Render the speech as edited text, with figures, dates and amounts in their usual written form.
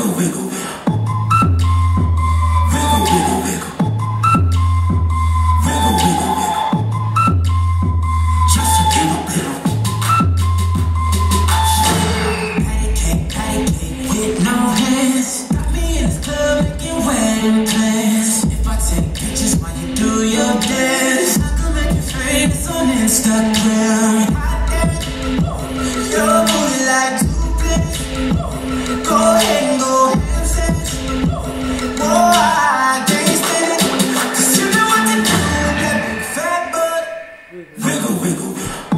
Wiggle, wiggle, wiggle. Wiggle, wiggle, wiggle. Wiggle, wiggle, wiggle. Just a little, little. Patty cake with no hands. Got me in this club making wedding plans. If I take pictures while you do your dance, I can make you famous on Instagram. Your booty like two-play. Go ahead and go ham-sandwich. Boy, I can't stand it, 'cause you know what to do with that big fat butt. Wiggle, wiggle, wiggle.